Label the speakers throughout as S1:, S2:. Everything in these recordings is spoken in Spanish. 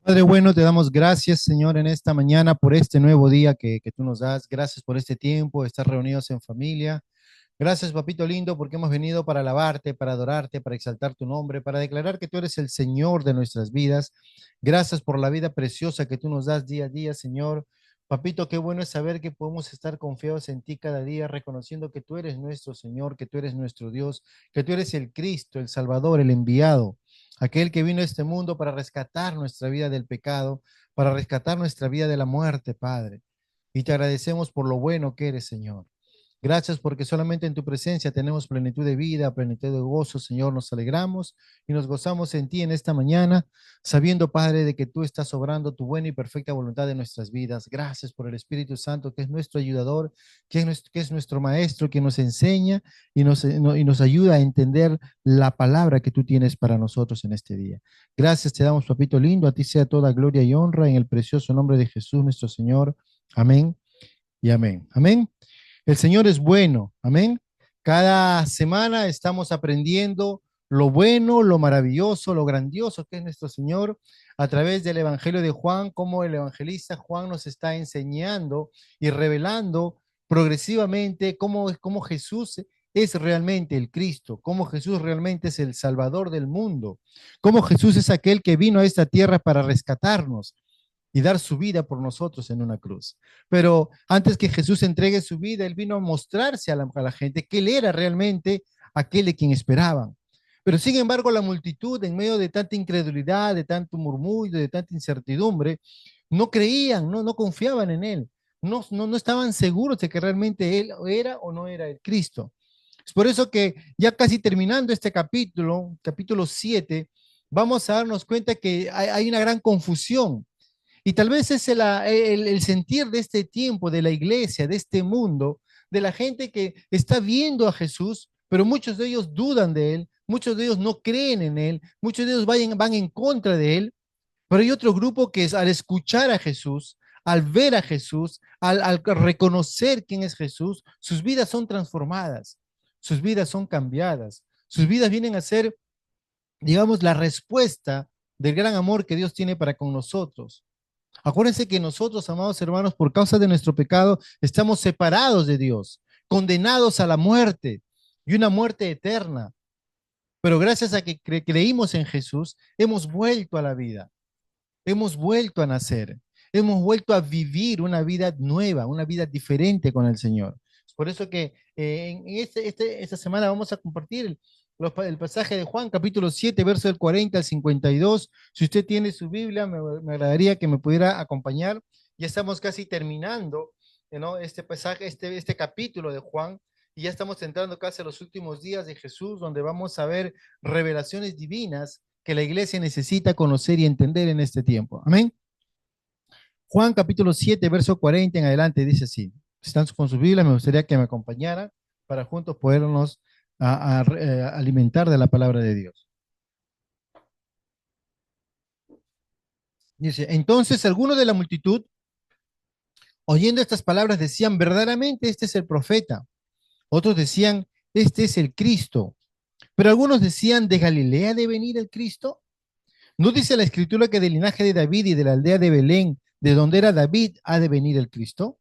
S1: Padre bueno, te damos gracias, Señor, en esta mañana por este nuevo día que tú nos das. Gracias por este tiempo, estar reunidos en familia. Gracias, papito lindo, porque hemos venido para alabarte, para adorarte, para exaltar tu nombre, para declarar que tú eres el Señor de nuestras vidas. Gracias por la vida preciosa que tú nos das día a día, Señor. Papito, qué bueno es saber que podemos estar confiados en ti cada día, reconociendo que tú eres nuestro Señor, que tú eres nuestro Dios, que tú eres el Cristo, el Salvador, el enviado, aquel que vino a este mundo para rescatar nuestra vida del pecado, para rescatar nuestra vida de la muerte, Padre. Y te agradecemos por lo bueno que eres, Señor. Gracias porque solamente en tu presencia tenemos plenitud de vida, plenitud de gozo, Señor. Nos alegramos y nos gozamos en ti en esta mañana, sabiendo, Padre, de que tú estás obrando tu buena y perfecta voluntad en nuestras vidas. Gracias por el Espíritu Santo, que es nuestro ayudador, que es nuestro maestro, que nos enseña y nos ayuda a entender la palabra que tú tienes para nosotros en este día. Gracias te damos, papito lindo. A ti sea toda gloria y honra en el precioso nombre de Jesús, nuestro Señor. Amén y amén. Amén. El Señor es bueno, amén. Cada semana estamos aprendiendo lo bueno, lo maravilloso, lo grandioso que es nuestro Señor a través del Evangelio de Juan, como el evangelista Juan nos está enseñando y revelando progresivamente cómo Jesús es realmente el Cristo, cómo Jesús realmente es el Salvador del mundo, cómo Jesús es aquel que vino a esta tierra para rescatarnos y dar su vida por nosotros en una cruz. Pero antes que Jesús entregue su vida, Él vino a mostrarse a la gente que Él era realmente aquel de quien esperaban. Pero sin embargo, la multitud, en medio de tanta incredulidad, de tanto murmullo, de tanta incertidumbre, no creían, no confiaban en Él, no estaban seguros de que realmente Él era o no era el Cristo. Es por eso que ya casi terminando este capítulo, capítulo 7, vamos a darnos cuenta que hay una gran confusión y tal vez es el sentir de este tiempo, de la iglesia, de este mundo, de la gente que está viendo a Jesús, pero muchos de ellos dudan de él, muchos de ellos no creen en él, muchos de ellos van en contra de él, pero hay otro grupo que es al escuchar a Jesús, al ver a Jesús, al reconocer quién es Jesús, sus vidas son transformadas, sus vidas son cambiadas, sus vidas vienen a ser, digamos, la respuesta del gran amor que Dios tiene para con nosotros. Acuérdense que nosotros, amados hermanos, por causa de nuestro pecado, estamos separados de Dios, condenados a la muerte y una muerte eterna. Pero gracias a que creímos en Jesús, hemos vuelto a la vida, hemos vuelto a nacer, hemos vuelto a vivir una vida nueva, una vida diferente con el Señor. Por eso que en esta semana vamos a compartir el pasaje de Juan, capítulo 7, verso del 40 al 52. Si usted tiene su Biblia, me agradaría que me pudiera acompañar. Ya estamos casi terminando, ¿no? Este pasaje, este capítulo de Juan, y ya estamos entrando casi a los últimos días de Jesús, donde vamos a ver revelaciones divinas que la iglesia necesita conocer y entender en este tiempo. Amén. Juan capítulo 7, verso 40 en adelante dice así. Están con su Biblia, me gustaría que me acompañaran para juntos podernos alimentar de la palabra de Dios. Dice, entonces algunos de la multitud, oyendo estas palabras, decían, verdaderamente este es el profeta. Otros decían, este es el Cristo. Pero algunos decían, ¿de Galilea de venir el Cristo? ¿No dice la escritura que del linaje de David y de la aldea de Belén, de donde era David, ha de venir el Cristo?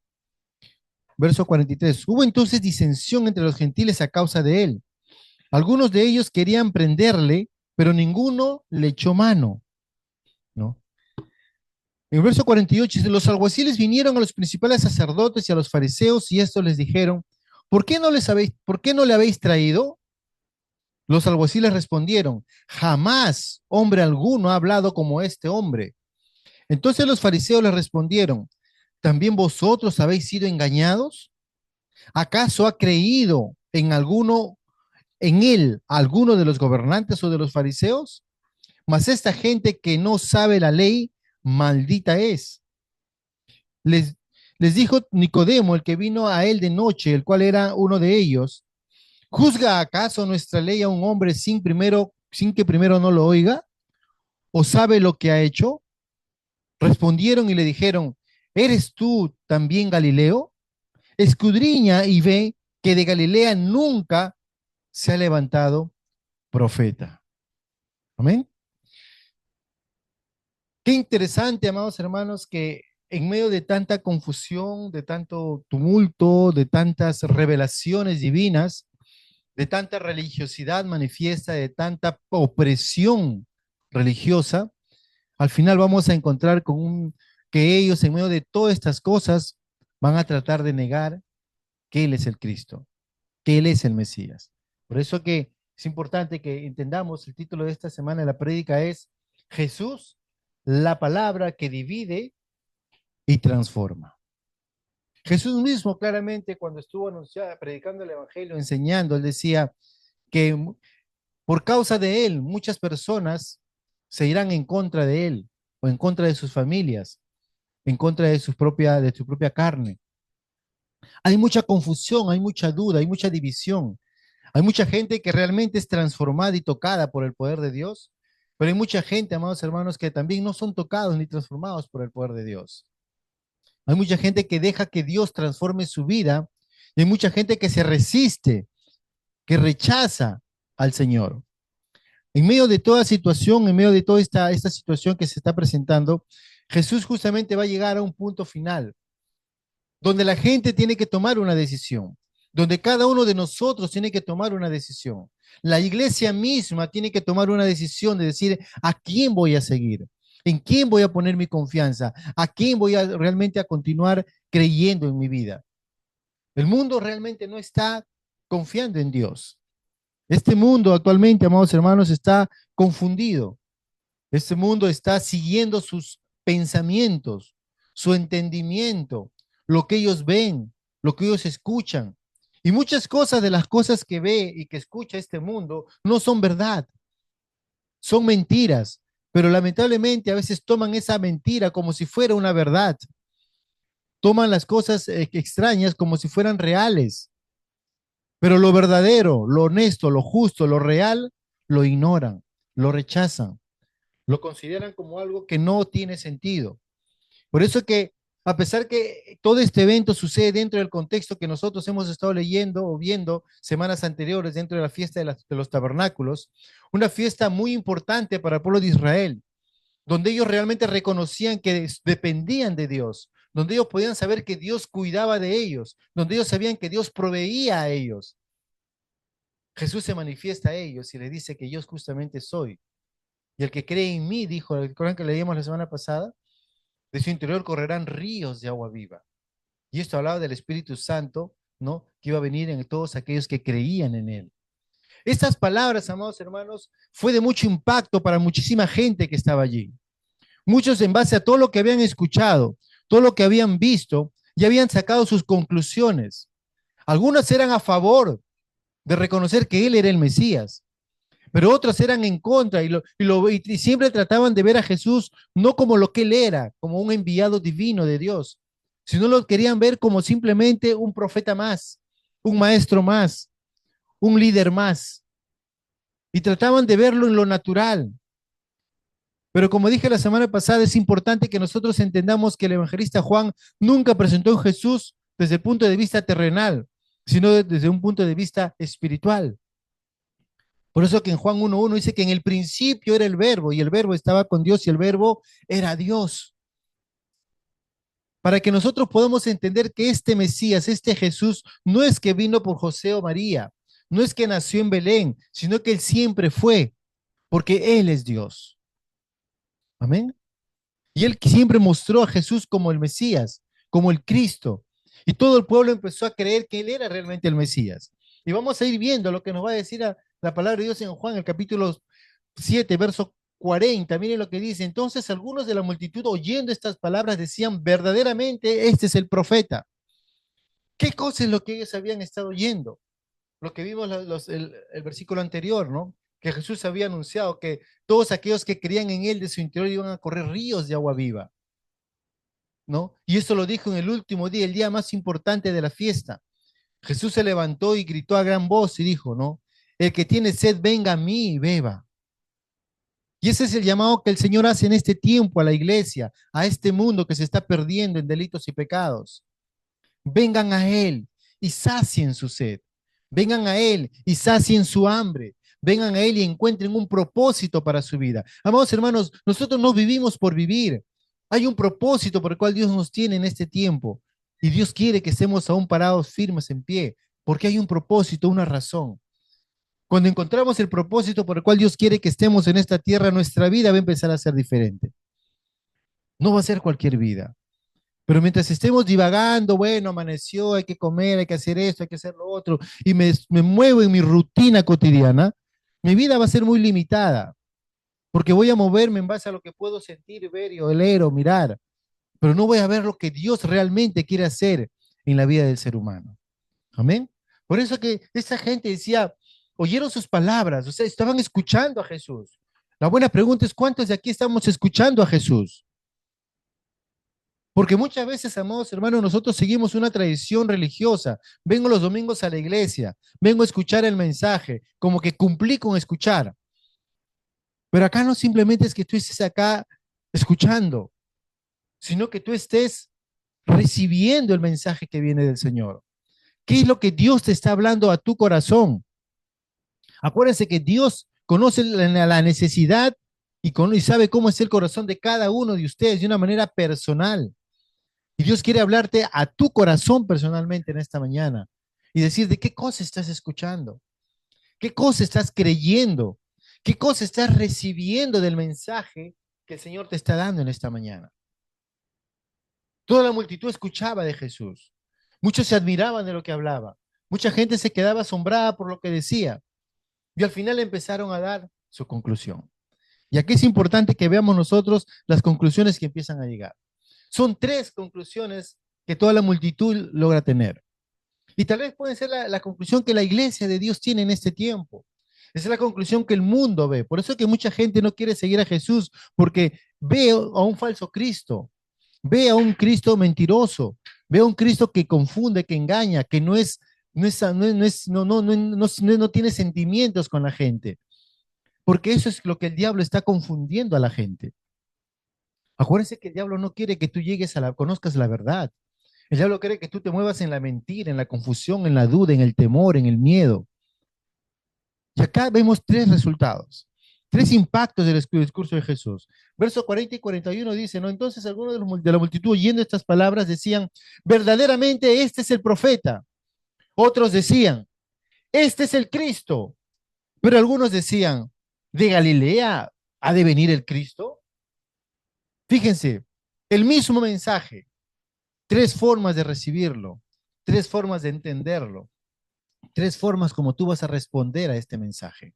S1: Verso 43. Hubo entonces disensión entre los gentiles a causa de él. Algunos de ellos querían prenderle, pero ninguno le echó mano, ¿no? En el verso 48 dice, los alguaciles vinieron a los principales sacerdotes y a los fariseos y estos les dijeron, ¿por qué no le habéis traído? Los alguaciles respondieron, jamás hombre alguno ha hablado como este hombre. Entonces los fariseos les respondieron, ¿también vosotros habéis sido engañados? ¿Acaso ha creído en él, alguno de los gobernantes o de los fariseos? Mas esta gente que no sabe la ley, maldita es. Les, les dijo Nicodemo, el que vino a él de noche, el cual era uno de ellos, ¿juzga acaso nuestra ley a un hombre sin que primero no lo oiga? ¿O sabe lo que ha hecho? Respondieron y le dijeron, ¿eres tú también Galileo? Escudriña y ve que de Galilea nunca se ha levantado profeta. Amén. Qué interesante, amados hermanos, que en medio de tanta confusión, de tanto tumulto, de tantas revelaciones divinas, de tanta religiosidad manifiesta, de tanta opresión religiosa, al final vamos a encontrar que ellos en medio de todas estas cosas van a tratar de negar que Él es el Cristo, que Él es el Mesías. Por eso que es importante que entendamos el título de esta semana de la prédica es Jesús, la palabra que divide y transforma. Jesús mismo claramente cuando estuvo anunciando, predicando el Evangelio, enseñando, él decía que por causa de él muchas personas se irán en contra de él o en contra de sus familias, en contra de su propia carne. Hay mucha confusión, hay mucha duda, hay mucha división. Hay mucha gente que realmente es transformada y tocada por el poder de Dios, pero hay mucha gente, amados hermanos, que también no son tocados ni transformados por el poder de Dios. Hay mucha gente que deja que Dios transforme su vida y hay mucha gente que se resiste, que rechaza al Señor. En medio de toda situación, en medio de toda esta situación que se está presentando, Jesús justamente va a llegar a un punto final donde la gente tiene que tomar una decisión, donde cada uno de nosotros tiene que tomar una decisión. La iglesia misma tiene que tomar una decisión de decir a quién voy a seguir, en quién voy a poner mi confianza, a quién voy a realmente a continuar creyendo en mi vida. El mundo realmente no está confiando en Dios. Este mundo actualmente, amados hermanos, está confundido. Este mundo está siguiendo sus pensamientos, su entendimiento, lo que ellos ven, lo que ellos escuchan. Y muchas cosas de las cosas que ve y que escucha este mundo no son verdad, son mentiras, pero lamentablemente a veces toman esa mentira como si fuera una verdad. Toman las cosas extrañas como si fueran reales, pero lo verdadero, lo honesto, lo justo, lo real, lo ignoran, lo rechazan, lo consideran como algo que no tiene sentido. Por eso que a pesar que todo este evento sucede dentro del contexto que nosotros hemos estado leyendo o viendo semanas anteriores dentro de la fiesta de los tabernáculos, una fiesta muy importante para el pueblo de Israel, donde ellos realmente reconocían que dependían de Dios, donde ellos podían saber que Dios cuidaba de ellos, donde ellos sabían que Dios proveía a ellos. Jesús se manifiesta a ellos y les dice que yo justamente soy. Y el que cree en mí, dijo, el Corán que leímos la semana pasada, de su interior correrán ríos de agua viva. Y esto hablaba del Espíritu Santo, ¿no? Que iba a venir en todos aquellos que creían en él. Estas palabras, amados hermanos, fue de mucho impacto para muchísima gente que estaba allí. Muchos en base a todo lo que habían escuchado, todo lo que habían visto, ya habían sacado sus conclusiones. Algunos eran a favor de reconocer que él era el Mesías, pero otros eran en contra y siempre trataban de ver a Jesús no como lo que él era, como un enviado divino de Dios, sino lo querían ver como simplemente un profeta más, un maestro más, un líder más, y trataban de verlo en lo natural. Pero como dije la semana pasada, es importante que nosotros entendamos que el evangelista Juan nunca presentó a Jesús desde el punto de vista terrenal, sino desde un punto de vista espiritual. Por eso que en Juan 1.1 dice que en el principio era el verbo y el verbo estaba con Dios y el verbo era Dios. Para que nosotros podamos entender que este Mesías, este Jesús, no es que vino por José o María, no es que nació en Belén, sino que él siempre fue, porque él es Dios. Amén. Y él siempre mostró a Jesús como el Mesías, como el Cristo. Y todo el pueblo empezó a creer que él era realmente el Mesías. Y vamos a ir viendo lo que nos va a decir la palabra de Dios en Juan, el capítulo 7, verso 40. Miren lo que dice. Entonces algunos de la multitud oyendo estas palabras decían, verdaderamente este es el profeta. ¿Qué cosa es lo que ellos habían estado oyendo? Lo que vimos el versículo anterior, ¿no? Que Jesús había anunciado que todos aquellos que creían en él de su interior iban a correr ríos de agua viva, ¿no? Y eso lo dijo en el último día, el día más importante de la fiesta. Jesús se levantó y gritó a gran voz y dijo, ¿no? El que tiene sed, venga a mí y beba. Y ese es el llamado que el Señor hace en este tiempo a la iglesia, a este mundo que se está perdiendo en delitos y pecados. Vengan a Él y sacien su sed. Vengan a Él y sacien su hambre. vengan a Él y encuentren un propósito para su vida. Amados hermanos, nosotros no vivimos por vivir. Hay un propósito por el cual Dios nos tiene en este tiempo. Y Dios quiere que estemos aún parados firmes en pie, porque hay un propósito, una razón. Cuando encontramos el propósito por el cual Dios quiere que estemos en esta tierra, nuestra vida va a empezar a ser diferente. No va a ser cualquier vida. Pero mientras estemos divagando, bueno, amaneció, hay que comer, hay que hacer esto, hay que hacer lo otro, y me muevo en mi rutina cotidiana, mi vida va a ser muy limitada, porque voy a moverme en base a lo que puedo sentir, ver y oler o mirar, pero no voy a ver lo que Dios realmente quiere hacer en la vida del ser humano. Amén. Por eso que esa gente decía, oyeron sus palabras, o sea, estaban escuchando a Jesús. La buena pregunta es, ¿cuántos de aquí estamos escuchando a Jesús? Porque muchas veces, amados hermanos, nosotros seguimos una tradición religiosa. Vengo los domingos a la iglesia, vengo a escuchar el mensaje, como que cumplí con escuchar. Pero acá no simplemente es que tú estés acá escuchando, sino que tú estés recibiendo el mensaje que viene del Señor. ¿Qué es lo que Dios te está hablando a tu corazón? Acuérdense que Dios conoce la necesidad y sabe cómo es el corazón de cada uno de ustedes de una manera personal. Y Dios quiere hablarte a tu corazón personalmente en esta mañana y decir de qué cosa estás escuchando, qué cosa estás creyendo, qué cosa estás recibiendo del mensaje que el Señor te está dando en esta mañana. Toda la multitud escuchaba de Jesús. Muchos se admiraban de lo que hablaba. Mucha gente se quedaba asombrada por lo que decía. Y al final empezaron a dar su conclusión. Y aquí es importante que veamos nosotros las conclusiones que empiezan a llegar. Son tres conclusiones que toda la multitud logra tener. Y tal vez puede ser la conclusión que la iglesia de Dios tiene en este tiempo. Esa es la conclusión que el mundo ve. Por eso es que mucha gente no quiere seguir a Jesús, porque ve a un falso Cristo, ve a un Cristo mentiroso, ve a un Cristo que confunde, que engaña, que no tiene sentimientos con la gente. Porque eso es lo que el diablo está confundiendo a la gente. Acuérdense que el diablo no quiere que tú llegues conozcas la verdad. El diablo quiere que tú te muevas en la mentira, en la confusión, en la duda, en el temor, en el miedo. Y acá vemos tres resultados, tres impactos del discurso de Jesús. Versos 40 y 41 dice, ¿no? Entonces algunos de la multitud oyendo estas palabras decían, verdaderamente este es el profeta. Otros decían, este es el Cristo. Pero algunos decían, ¿de Galilea ha de venir el Cristo? Fíjense, el mismo mensaje, tres formas de recibirlo, tres formas de entenderlo, tres formas como tú vas a responder a este mensaje.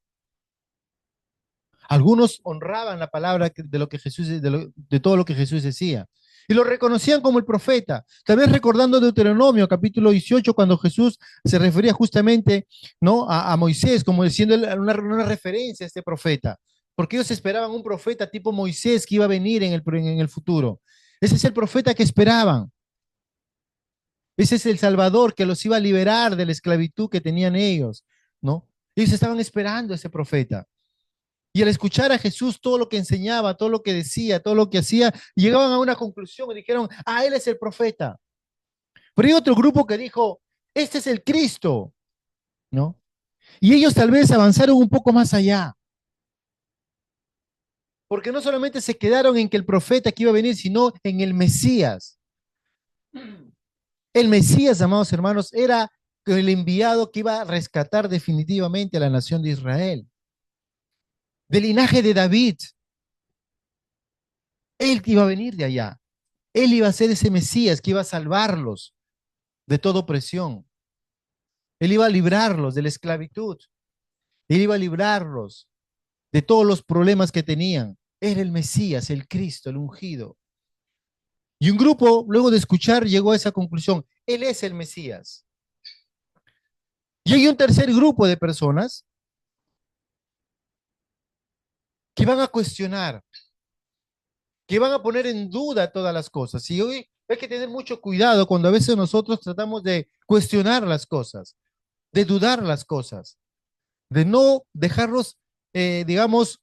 S1: Algunos honraban la palabra de lo que Jesús, de todo lo que Jesús decía. Y lo reconocían como el profeta. Tal vez recordando Deuteronomio, capítulo 18, cuando Jesús se refería justamente, ¿no?, a Moisés, como diciendo una referencia a este profeta. Porque ellos esperaban un profeta tipo Moisés que iba a venir en el futuro. Ese es el profeta que esperaban. Ese es el Salvador que los iba a liberar de la esclavitud que tenían ellos, ¿no? Ellos estaban esperando a ese profeta. Y al escuchar a Jesús todo lo que enseñaba, todo lo que decía, todo lo que hacía, llegaban a una conclusión y dijeron, ah, él es el profeta. Pero hay otro grupo que dijo, este es el Cristo, ¿no? Y ellos tal vez avanzaron un poco más allá, porque no solamente se quedaron en que el profeta que iba a venir, sino en el Mesías. El Mesías, amados hermanos, era el enviado que iba a rescatar definitivamente a la nación de Israel, del linaje de David. Él iba a venir de allá. Él iba a ser ese Mesías que iba a salvarlos de toda opresión. Él iba a librarlos de la esclavitud. Él iba a librarlos de todos los problemas que tenían. Era el Mesías, el Cristo, el ungido. Y un grupo, luego de escuchar, llegó a esa conclusión. Él es el Mesías. Y hay un tercer grupo de personas que van a cuestionar, que van a poner en duda todas las cosas. Y hoy hay que tener mucho cuidado cuando a veces nosotros tratamos de cuestionar las cosas, de dudar las cosas, de no dejarlos, digamos,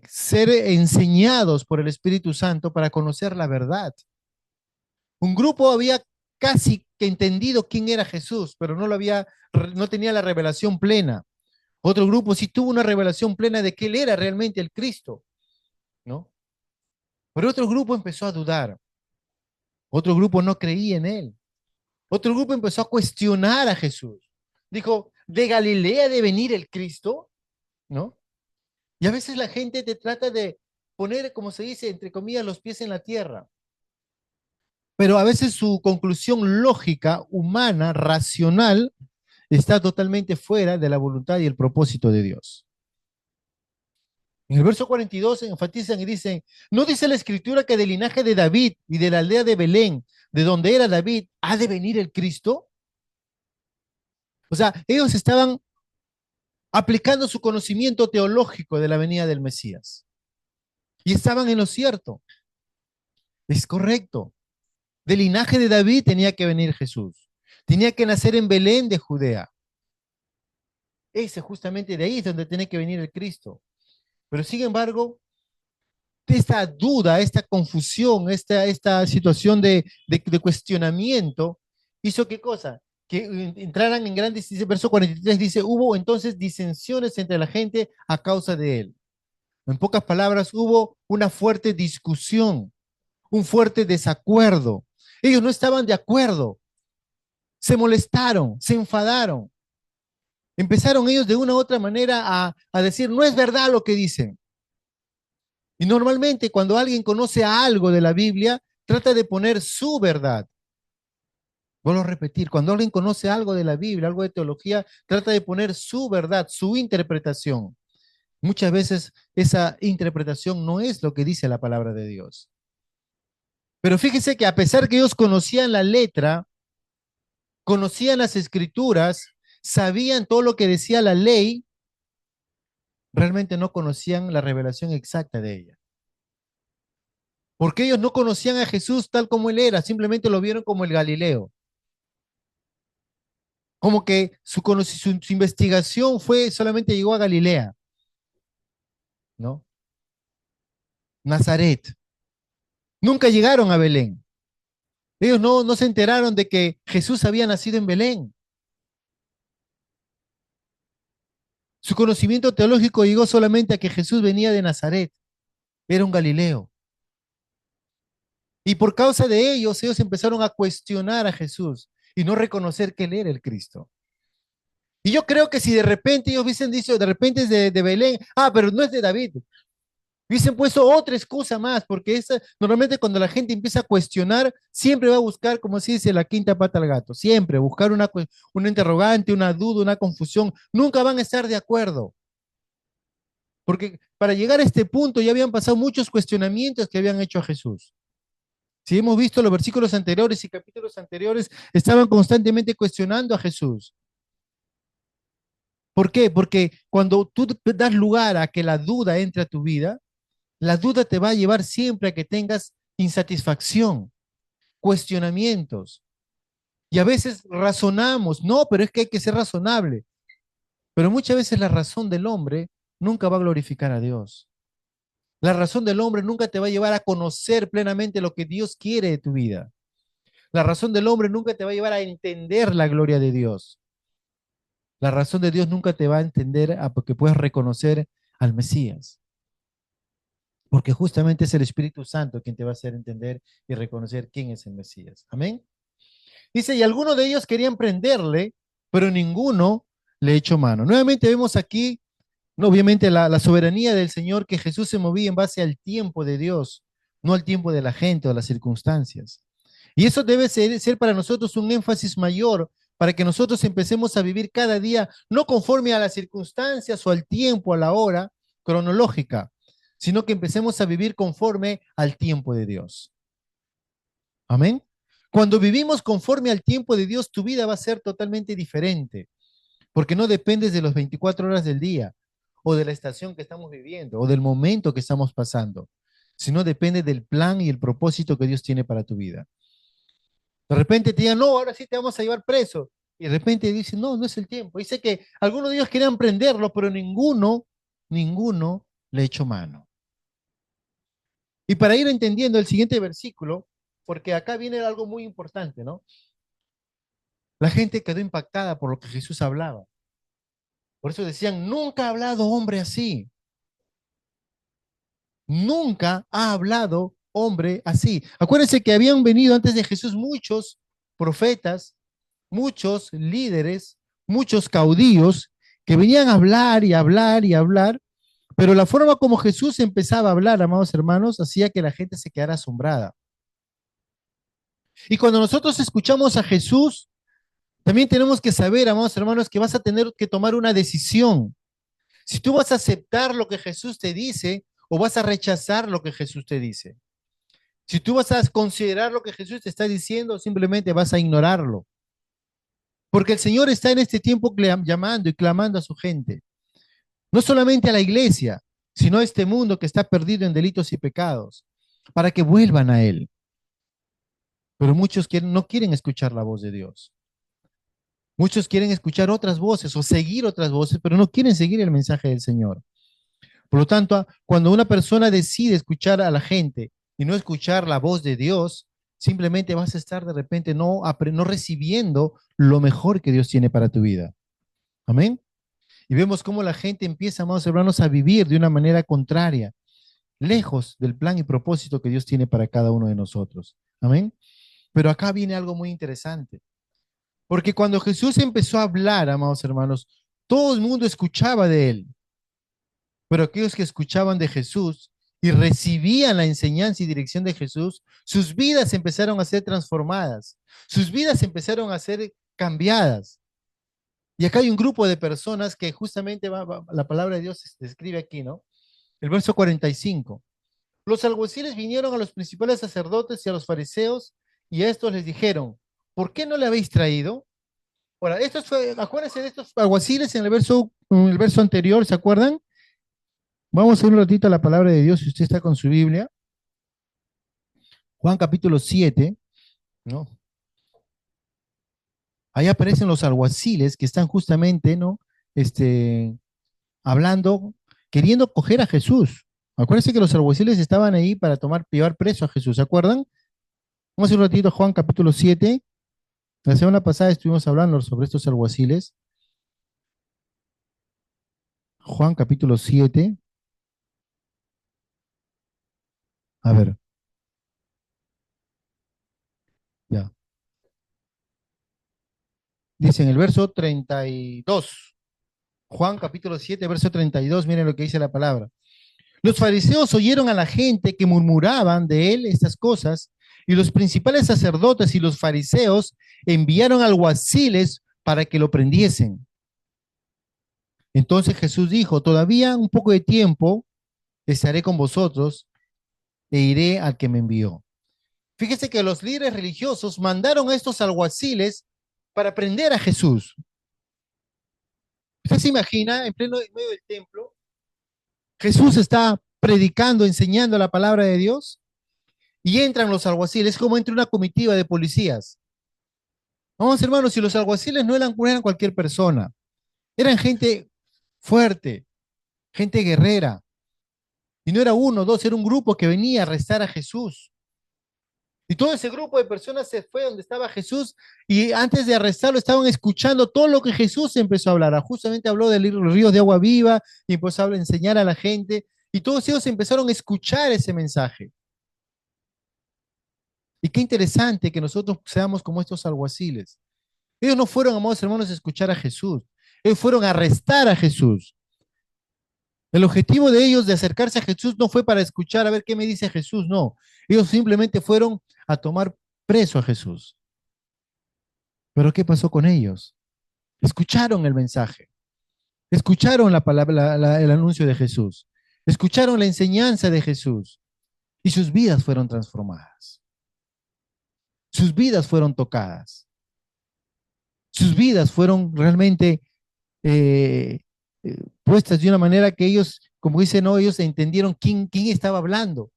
S1: ser enseñados por el Espíritu Santo para conocer la verdad. Un grupo había casi que entendido quién era Jesús, pero no tenía la revelación plena. Otro grupo sí tuvo una revelación plena de que él era realmente el Cristo, ¿no? Pero otro grupo empezó a dudar. Otro grupo no creía en él. Otro grupo empezó a cuestionar a Jesús. Dijo, ¿de Galilea de venir el Cristo? ¿No? Y a veces la gente te trata de poner, como se dice, entre comillas, los pies en la tierra. Pero a veces su conclusión lógica, humana, racional, está totalmente fuera de la voluntad y el propósito de Dios. En el verso 42 enfatizan y dicen, ¿no dice la escritura que del linaje de David y de la aldea de Belén, de donde era David, ha de venir el Cristo? O sea, ellos estaban aplicando su conocimiento teológico de la venida del Mesías. Y estaban en lo cierto. Es correcto. Del linaje de David tenía que venir Jesús. Tenía que nacer en Belén de Judea. Ese justamente de ahí es donde tiene que venir el Cristo. Pero sin embargo, esta duda, esta confusión, esta situación de cuestionamiento, hizo qué cosa? Que entraran en grandes, dice, verso 43 dice, hubo entonces disensiones entre la gente a causa de él. En pocas palabras, hubo una fuerte discusión, un fuerte desacuerdo. Ellos no estaban de acuerdo, se molestaron, se enfadaron. Empezaron ellos de una u otra manera a decir, no es verdad lo que dicen. Y normalmente cuando alguien conoce algo de la Biblia, trata de poner su verdad. Vuelvo a repetir, cuando alguien conoce algo de la Biblia, algo de teología, trata de poner su verdad, su interpretación. Muchas veces esa interpretación no es lo que dice la palabra de Dios. Pero fíjese que a pesar que ellos conocían la letra, conocían las escrituras, sabían todo lo que decía la ley, realmente no conocían la revelación exacta de ella. Porque ellos no conocían a Jesús tal como él era, simplemente lo vieron como el Galileo. Como que su investigación fue, solamente llegó a Galilea, ¿no? Nazaret. Nunca llegaron a Belén. Ellos no se enteraron de que Jesús había nacido en Belén. Su conocimiento teológico llegó solamente a que Jesús venía de Nazaret, era un Galileo. Y por causa de ellos, ellos empezaron a cuestionar a Jesús y no reconocer que él era el Cristo. Y yo creo que si de repente ellos hubiesen dicho, de repente es de Belén, pero no es de David, hubiesen puesto otra excusa más, porque normalmente cuando la gente empieza a cuestionar, siempre va a buscar, como se dice, la quinta pata al gato, siempre buscar una interrogante, una duda, una confusión, nunca van a estar de acuerdo. Porque para llegar a este punto ya habían pasado muchos cuestionamientos que habían hecho a Jesús. Si hemos visto los versículos anteriores y capítulos anteriores, estaban constantemente cuestionando a Jesús. ¿Por qué? Porque cuando tú das lugar a que la duda entre a tu vida, la duda te va a llevar siempre a que tengas insatisfacción, cuestionamientos. Y a veces razonamos, no, pero es que hay que ser razonable. Pero muchas veces la razón del hombre nunca va a glorificar a Dios. La razón del hombre nunca te va a llevar a conocer plenamente lo que Dios quiere de tu vida. La razón del hombre nunca te va a llevar a entender la gloria de Dios. La razón de Dios nunca te va a entender a porque puedes reconocer al Mesías. Porque justamente es el Espíritu Santo quien te va a hacer entender y reconocer quién es el Mesías. Amén. Dice, y algunos de ellos querían prenderle, pero ninguno le echó mano. Nuevamente vemos aquí, no, obviamente, la soberanía del Señor, que Jesús se movía en base al tiempo de Dios, no al tiempo de la gente o las circunstancias. Y eso debe ser para nosotros un énfasis mayor para que nosotros empecemos a vivir cada día, no conforme a las circunstancias o al tiempo, a la hora cronológica, sino que empecemos a vivir conforme al tiempo de Dios. Amén. Cuando vivimos conforme al tiempo de Dios, tu vida va a ser totalmente diferente, porque no dependes de las 24 horas del día, o de la estación que estamos viviendo, o del momento que estamos pasando, sino depende del plan y el propósito que Dios tiene para tu vida. De repente te digan, no, ahora sí te vamos a llevar preso. Y de repente dicen, no, no es el tiempo. Dice que algunos de ellos querían prenderlo, pero ninguno le echó mano. Y para ir entendiendo el siguiente versículo, porque acá viene algo muy importante, ¿no? La gente quedó impactada por lo que Jesús hablaba, Por eso decían, nunca ha hablado hombre así. Nunca ha hablado hombre así. Acuérdense que habían venido antes de Jesús muchos profetas, muchos líderes, muchos caudillos que venían a hablar y hablar y hablar, pero la forma como Jesús empezaba a hablar, amados hermanos, hacía que la gente se quedara asombrada. Y cuando nosotros escuchamos a Jesús, también tenemos que saber, amados hermanos, que vas a tener que tomar una decisión. Si tú vas a aceptar lo que Jesús te dice o vas a rechazar lo que Jesús te dice. Si tú vas a considerar lo que Jesús te está diciendo, simplemente vas a ignorarlo. Porque el Señor está en este tiempo llamando y clamando a su gente. No solamente a la iglesia, sino a este mundo que está perdido en delitos y pecados, para que vuelvan a Él. Pero muchos no quieren escuchar la voz de Dios. Muchos quieren escuchar otras voces o seguir otras voces, pero no quieren seguir el mensaje del Señor. Por lo tanto, cuando una persona decide escuchar a la gente y no escuchar la voz de Dios, simplemente vas a estar de repente no recibiendo lo mejor que Dios tiene para tu vida. Amén. Y vemos cómo la gente empieza, amados hermanos, a vivir de una manera contraria, lejos del plan y propósito que Dios tiene para cada uno de nosotros. Amén. Pero acá viene algo muy interesante. Porque cuando Jesús empezó a hablar, amados hermanos, todo el mundo escuchaba de él. Pero aquellos que escuchaban de Jesús y recibían la enseñanza y dirección de Jesús, sus vidas empezaron a ser transformadas, sus vidas empezaron a ser cambiadas. Y acá hay un grupo de personas que justamente la palabra de Dios describe aquí, ¿no? El verso 45. Los alguaciles vinieron a los principales sacerdotes y a los fariseos y a estos les dijeron, ¿por qué no le habéis traído? Ahora, acuérdense de estos alguaciles en el verso anterior, ¿se acuerdan? Vamos a ir un ratito a la palabra de Dios, si usted está con su Biblia. Juan capítulo 7, ¿no? Ahí aparecen los alguaciles que están justamente, ¿no? Hablando, queriendo coger a Jesús. Acuérdense que los alguaciles estaban ahí para llevar preso a Jesús, ¿se acuerdan? Vamos a ir un ratito a Juan capítulo 7. La semana pasada estuvimos hablando sobre estos alguaciles. Juan capítulo 7. A ver, ya. Dice en el verso 32. Juan capítulo 7, verso 32, miren lo que dice la palabra. Los fariseos oyeron a la gente que murmuraban de él estas cosas, y los principales sacerdotes y los fariseos enviaron alguaciles para que lo prendiesen. Entonces Jesús dijo, todavía un poco de tiempo estaré con vosotros e iré al que me envió. Fíjese que los líderes religiosos mandaron a estos alguaciles para prender a Jesús. Usted se imagina, en medio del templo, Jesús está predicando, enseñando la palabra de Dios, y entran los alguaciles, es como entre una comitiva de policías. Vamos, hermanos, si los alguaciles no eran cualquier persona, eran gente fuerte, gente guerrera, y no era uno, dos, era un grupo que venía a arrestar a Jesús. Y todo ese grupo de personas se fue donde estaba Jesús y antes de arrestarlo estaban escuchando todo lo que Jesús empezó a hablar. Justamente habló de los ríos de agua viva y empezó a enseñar a la gente y todos ellos empezaron a escuchar ese mensaje. Y qué interesante que nosotros seamos como estos alguaciles. Ellos no fueron, amados hermanos, a escuchar a Jesús. Ellos fueron a arrestar a Jesús. El objetivo de ellos de acercarse a Jesús no fue para escuchar a ver qué me dice Jesús, no. Ellos simplemente fueron a tomar preso a Jesús. Pero ¿qué pasó con ellos? Escucharon el mensaje, escucharon la palabra, el anuncio de Jesús, escucharon la enseñanza de Jesús y sus vidas fueron transformadas. Sus vidas fueron tocadas. Sus vidas fueron realmente puestas de una manera que ellos, como dicen, no, ellos entendieron quién estaba hablando.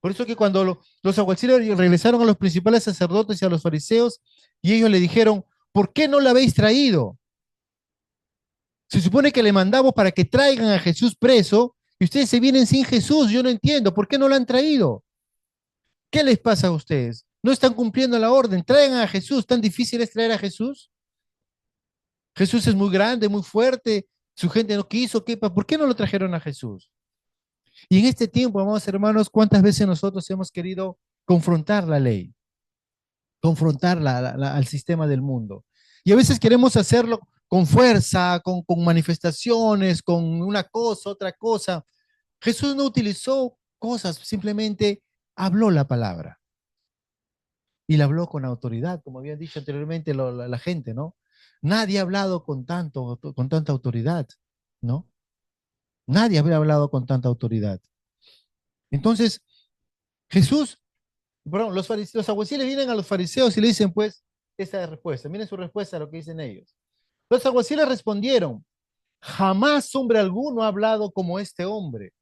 S1: Por eso que cuando los alguaciles regresaron a los principales sacerdotes y a los fariseos, y ellos le dijeron, ¿por qué no la habéis traído? Se supone que le mandamos para que traigan a Jesús preso, y ustedes se vienen sin Jesús, yo no entiendo, ¿por qué no lo han traído? ¿Qué les pasa a ustedes? No están cumpliendo la orden, traigan a Jesús, ¿tan difícil es traer a Jesús? Jesús es muy grande, muy fuerte, Su gente no quiso, ¿por qué no lo trajeron a Jesús? Y en este tiempo, amados hermanos, ¿cuántas veces nosotros hemos querido confrontar la ley, confrontar al sistema del mundo? Y a veces queremos hacerlo con fuerza, con manifestaciones, con una cosa, otra cosa. Jesús no utilizó cosas, simplemente habló la palabra y la habló con autoridad, como había dicho anteriormente la gente, ¿no? Nadie ha hablado con tanta autoridad, ¿no? Nadie había hablado con tanta autoridad. Entonces, Jesús, perdón, los alguaciles vienen a los fariseos y le dicen, pues, esa respuesta. Miren su respuesta a lo que dicen ellos. Los alguaciles respondieron, jamás hombre alguno ha hablado como este hombre.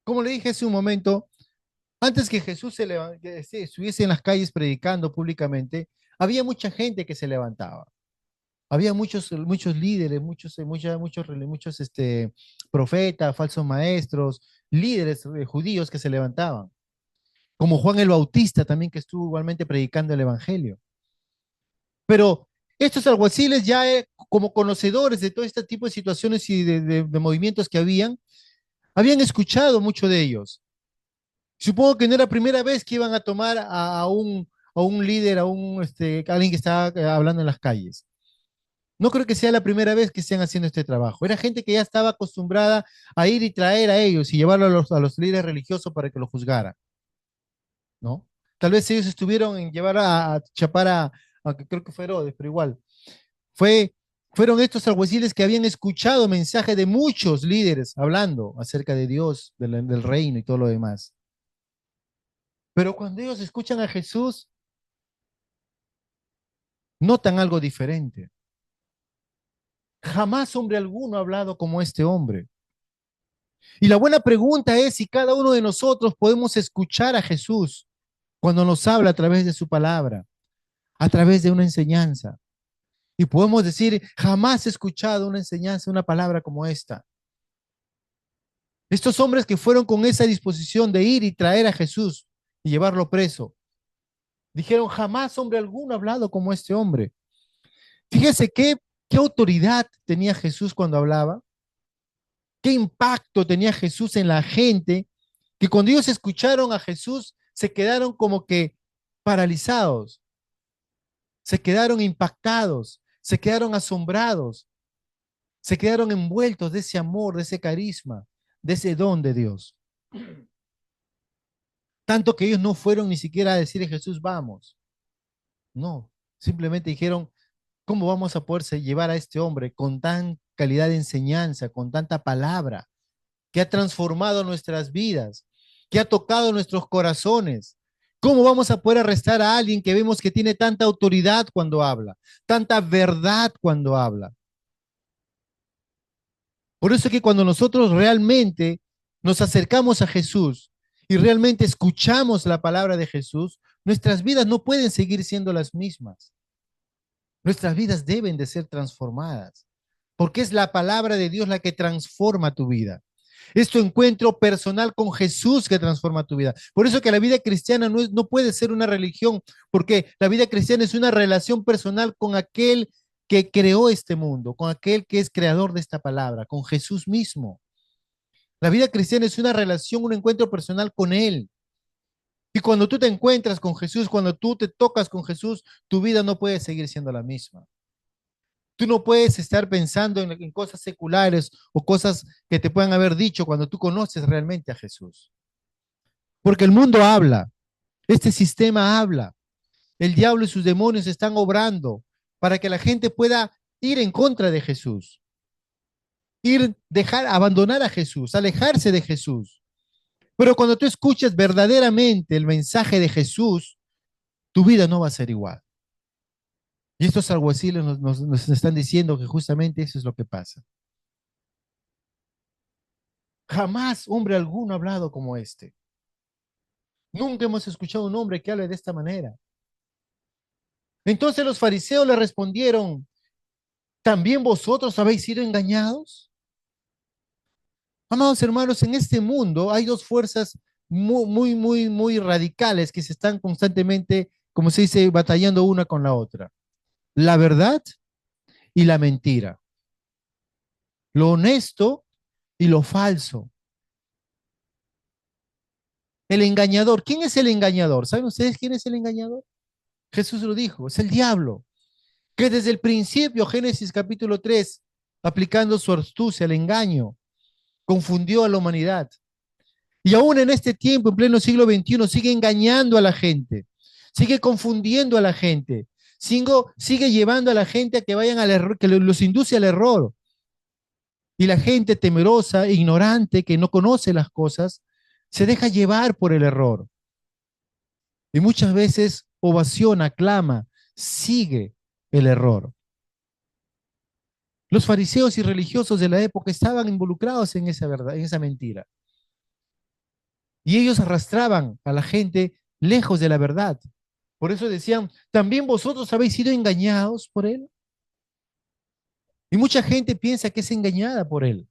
S1: Como le dije hace un momento, antes que Jesús que estuviese en las calles predicando públicamente, había mucha gente que se levantaba. Había muchos líderes, muchos profetas, falsos maestros, líderes judíos que se levantaban, como Juan el Bautista también que estuvo igualmente predicando el Evangelio. Pero estos alguaciles ya como conocedores de todo este tipo de situaciones y de movimientos que habían escuchado mucho de ellos. Supongo que no era la primera vez que iban a tomar a un líder, a alguien que estaba hablando en las calles. No creo que sea la primera vez que estén haciendo este trabajo. Era gente que ya estaba acostumbrada a ir y traer a ellos y llevarlo a los líderes religiosos para que lo juzgaran, ¿no? Tal vez ellos estuvieron en llevar a chapar que creo que fue Herodes, pero igual. Fue, fueron estos alguaciles que habían escuchado mensajes de muchos líderes hablando acerca de Dios, del reino y todo lo demás. Pero cuando ellos escuchan a Jesús, notan algo diferente. Jamás hombre alguno ha hablado como este hombre. Y la buena pregunta es si cada uno de nosotros podemos escuchar a Jesús cuando nos habla a través de su palabra, a través de una enseñanza. Y podemos decir, jamás he escuchado una enseñanza, una palabra como esta. Estos hombres que fueron con esa disposición de ir y traer a Jesús y llevarlo preso, dijeron, jamás hombre alguno ha hablado como este hombre. Fíjese qué autoridad tenía Jesús cuando hablaba, qué impacto tenía Jesús en la gente, que cuando ellos escucharon a Jesús se quedaron como que paralizados, se quedaron impactados, se quedaron asombrados, se quedaron envueltos de ese amor, de ese carisma, de ese don de Dios. Tanto que ellos no fueron ni siquiera a decir a Jesús, vamos. No, simplemente dijeron, ¿cómo vamos a poderse llevar a este hombre con tan calidad de enseñanza, con tanta palabra, que ha transformado nuestras vidas, que ha tocado nuestros corazones? ¿Cómo vamos a poder arrestar a alguien que vemos que tiene tanta autoridad cuando habla, tanta verdad cuando habla? Por eso es que cuando nosotros realmente nos acercamos a Jesús y realmente escuchamos la palabra de Jesús, nuestras vidas no pueden seguir siendo las mismas. Nuestras vidas deben de ser transformadas, porque es la palabra de Dios la que transforma tu vida. Es tu encuentro personal con Jesús que transforma tu vida. Por eso que la vida cristiana no puede ser una religión, porque la vida cristiana es una relación personal con aquel que creó este mundo, con aquel que es creador de esta palabra, con Jesús mismo. La vida cristiana es una relación, un encuentro personal con Él. Y cuando tú te encuentras con Jesús, cuando tú te tocas con Jesús, tu vida no puede seguir siendo la misma. Tú no puedes estar pensando en cosas seculares o cosas que te puedan haber dicho cuando tú conoces realmente a Jesús. Porque el mundo habla, este sistema habla, el diablo y sus demonios están obrando para que la gente pueda ir en contra de Jesús, abandonar a Jesús, alejarse de Jesús. Pero cuando tú escuchas verdaderamente el mensaje de Jesús, tu vida no va a ser igual. Y estos alguaciles nos están diciendo que justamente eso es lo que pasa. Jamás hombre alguno ha hablado como este. Nunca hemos escuchado un hombre que hable de esta manera. Entonces los fariseos le respondieron, ¿también vosotros habéis sido engañados? Amados hermanos, en este mundo hay dos fuerzas muy radicales que se están constantemente, como se dice, batallando una con la otra. La verdad y la mentira, lo honesto y lo falso. El engañador, ¿quién es el engañador? ¿Saben ustedes quién es el engañador? Jesús lo dijo, es el diablo, que desde el principio, Génesis capítulo 3, aplicando su astucia al engaño, confundió a la humanidad. Y aún en este tiempo, en pleno siglo XXI, sigue engañando a la gente, sigue confundiendo a la gente, sigue llevando a la gente a que vayan al error, que los induce al error. Y la gente temerosa, ignorante, que no conoce las cosas, se deja llevar por el error. Y muchas veces ovaciona, clama, sigue el error. Los fariseos y religiosos de la época estaban involucrados en esa verdad, en esa mentira. Y ellos arrastraban a la gente lejos de la verdad. Por eso decían, también vosotros habéis sido engañados por él. Y mucha gente piensa que es engañada por él.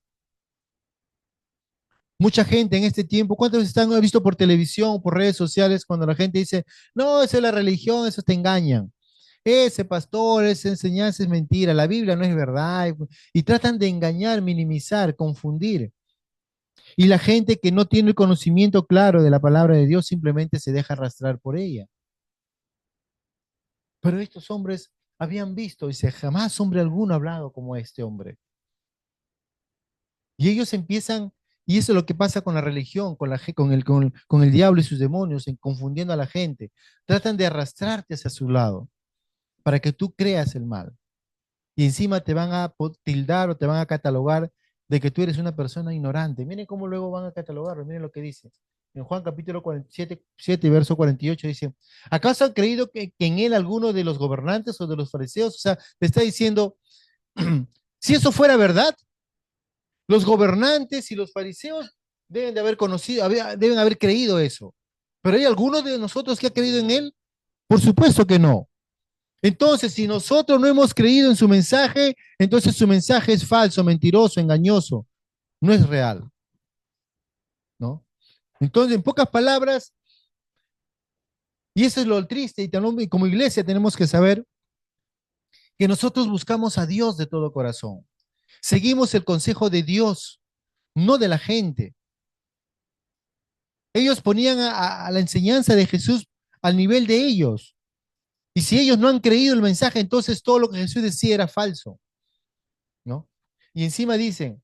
S1: Mucha gente en este tiempo, ¿cuántos han visto por televisión, por redes sociales, cuando la gente dice, no, esa es la religión, eso te engañan? Ese pastor, esa enseñanza es mentira, la Biblia no es verdad. Y tratan de engañar, minimizar, confundir. Y la gente que no tiene el conocimiento claro de la palabra de Dios simplemente se deja arrastrar por ella. Pero estos hombres habían visto, dice, jamás hombre alguno ha hablado como este hombre. Y ellos empiezan, y eso es lo que pasa con la religión, con el diablo y sus demonios, en confundiendo a la gente. Tratan de arrastrarte hacia su lado para que tú creas el mal. Y encima te van a tildar o te van a catalogar de que tú eres una persona ignorante. Miren cómo luego van a catalogarlo, miren lo que dice. En Juan capítulo 47, 7, verso 48 dice, ¿acaso han creído que en él alguno de los gobernantes o de los fariseos? O sea, le está diciendo, si eso fuera verdad, los gobernantes y los fariseos deben de haber conocido, deben haber creído eso. Pero ¿hay alguno de nosotros que ha creído en él? Por supuesto que no. Entonces, si nosotros no hemos creído en su mensaje, entonces su mensaje es falso, mentiroso, engañoso, no es real, ¿no? Entonces, en pocas palabras, y eso es lo triste, y como iglesia tenemos que saber que nosotros buscamos a Dios de todo corazón. Seguimos el consejo de Dios, no de la gente. Ellos ponían a la enseñanza de Jesús al nivel de ellos. Y si ellos no han creído el mensaje, entonces todo lo que Jesús decía era falso, ¿no? Y encima dicen,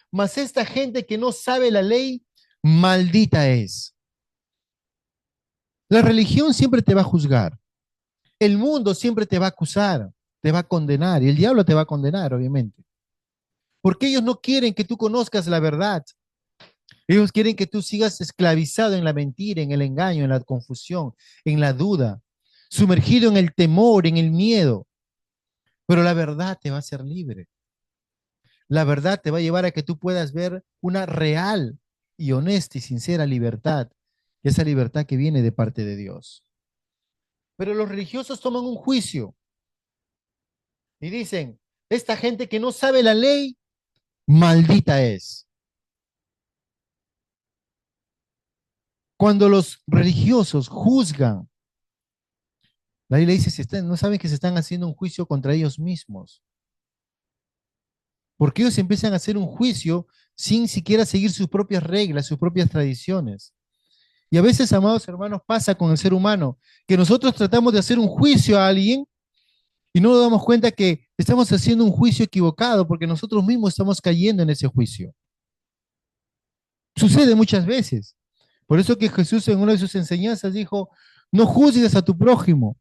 S1: mas esta gente que no sabe la ley, maldita es. La religión siempre te va a juzgar. El mundo siempre te va a acusar, te va a condenar. Y el diablo te va a condenar, obviamente. Porque ellos no quieren que tú conozcas la verdad. Ellos quieren que tú sigas esclavizado en la mentira, en el engaño, en la confusión, en la duda, sumergido en el temor, en el miedo. Pero la verdad te va a hacer libre. La verdad te va a llevar a que tú puedas ver una real y honesta y sincera libertad, esa libertad que viene de parte de Dios. Pero los religiosos toman un juicio y dicen, esta gente que no sabe la ley, maldita es. Cuando los religiosos juzgan, la Biblia dice, no saben que se están haciendo un juicio contra ellos mismos, porque ellos empiezan a hacer un juicio sin siquiera seguir sus propias reglas, sus propias tradiciones. Y a veces, amados hermanos, pasa con el ser humano, que nosotros tratamos de hacer un juicio a alguien y no nos damos cuenta que estamos haciendo un juicio equivocado porque nosotros mismos estamos cayendo en ese juicio. Sucede muchas veces. Por eso que Jesús en una de sus enseñanzas dijo, no juzgues a tu prójimo,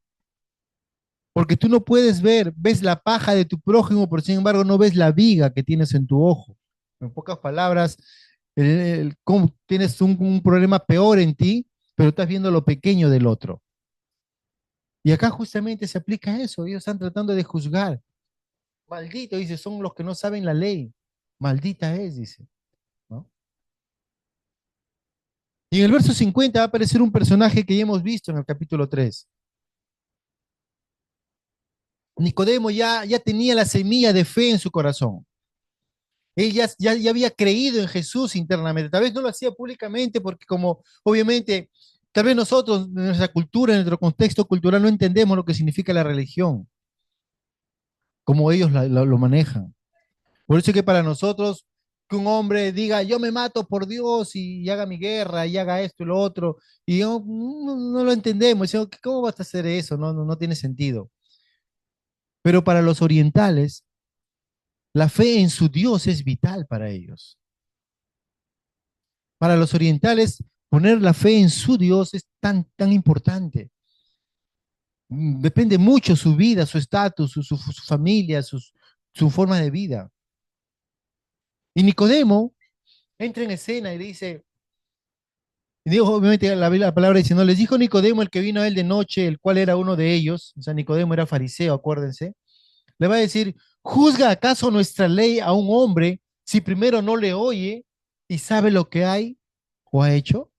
S1: porque tú no puedes ver, ves la paja de tu prójimo, pero sin embargo no ves la viga que tienes en tu ojo. En pocas palabras, tienes un problema peor en ti, pero estás viendo lo pequeño del otro. Y acá justamente se aplica eso. Ellos están tratando de juzgar. Maldito, dice, son los que no saben la ley. Maldita es, dice, ¿no? Y en el verso 50 va a aparecer un personaje que ya hemos visto en el capítulo 3. Nicodemo ya tenía la semilla de fe en su corazón. Él ya había creído en Jesús internamente. Tal vez no lo hacía públicamente porque como obviamente, tal vez nosotros, en nuestra cultura, en nuestro contexto cultural, no entendemos lo que significa la religión. como ellos lo manejan. Por eso es que para nosotros, que un hombre diga, yo me mato por Dios y haga mi guerra y haga esto y lo otro, y no lo entendemos, decimos, ¿cómo vas a hacer eso? No tiene sentido. Pero para los orientales, la fe en su Dios es vital para ellos. Para los orientales, poner la fe en su Dios es tan importante. Depende mucho su vida, su estatus, su familia, su forma de vida. Y Nicodemo entra en escena y dice, y digo, obviamente la palabra dice, no, les dijo Nicodemo, el que vino a él de noche, el cual era uno de ellos, o sea, Nicodemo era fariseo, acuérdense, le va a decir, ¿juzga acaso nuestra ley a un hombre si primero no le oye y sabe lo que hay o ha hecho?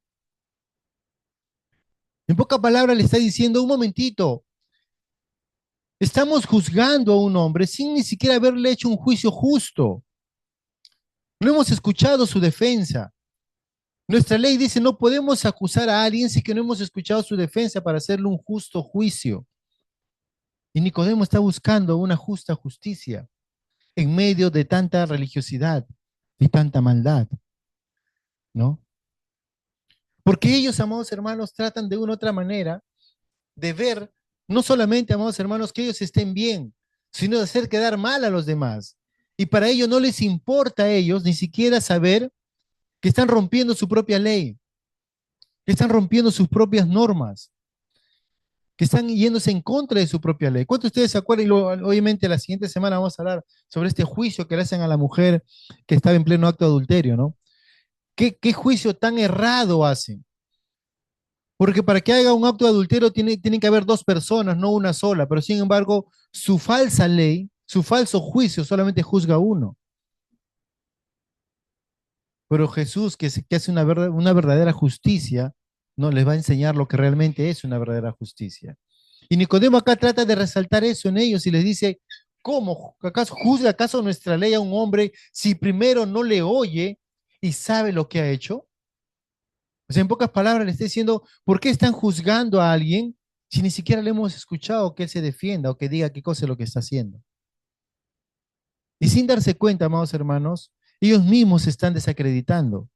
S1: En pocas palabras le está diciendo, un momentito, estamos juzgando a un hombre sin ni siquiera haberle hecho un juicio justo. No hemos escuchado su defensa. Nuestra ley dice, no podemos acusar a alguien si que no hemos escuchado su defensa para hacerle un justo juicio. Y Nicodemo está buscando una justa justicia en medio de tanta religiosidad y tanta maldad, ¿no? Porque ellos, amados hermanos, tratan de una u otra manera de ver, no solamente, amados hermanos, que ellos estén bien, sino de hacer quedar mal a los demás. Y para ello no les importa a ellos ni siquiera saber que están rompiendo su propia ley, que están rompiendo sus propias normas, que están yéndose en contra de su propia ley. ¿Cuántos de ustedes se acuerdan? Y obviamente la siguiente semana vamos a hablar sobre este juicio que le hacen a la mujer que estaba en pleno acto de adulterio, ¿no? ¿Qué juicio tan errado hacen? Porque para que haga un acto de adulterio tienen que haber dos personas, no una sola, pero sin embargo, su falsa ley, su falso juicio solamente juzga uno. Pero Jesús, que hace una verdadera justicia, no les va a enseñar lo que realmente es una verdadera justicia. Y Nicodemo acá trata de resaltar eso en ellos y les dice, ¿cómo? ¿Acaso juzga acaso nuestra ley a un hombre si primero no le oye y sabe lo que ha hecho? O sea, en pocas palabras le está diciendo, ¿por qué están juzgando a alguien si ni siquiera le hemos escuchado que él se defienda o que diga qué cosa es lo que está haciendo? Y sin darse cuenta, amados hermanos, ellos mismos se están desacreditando,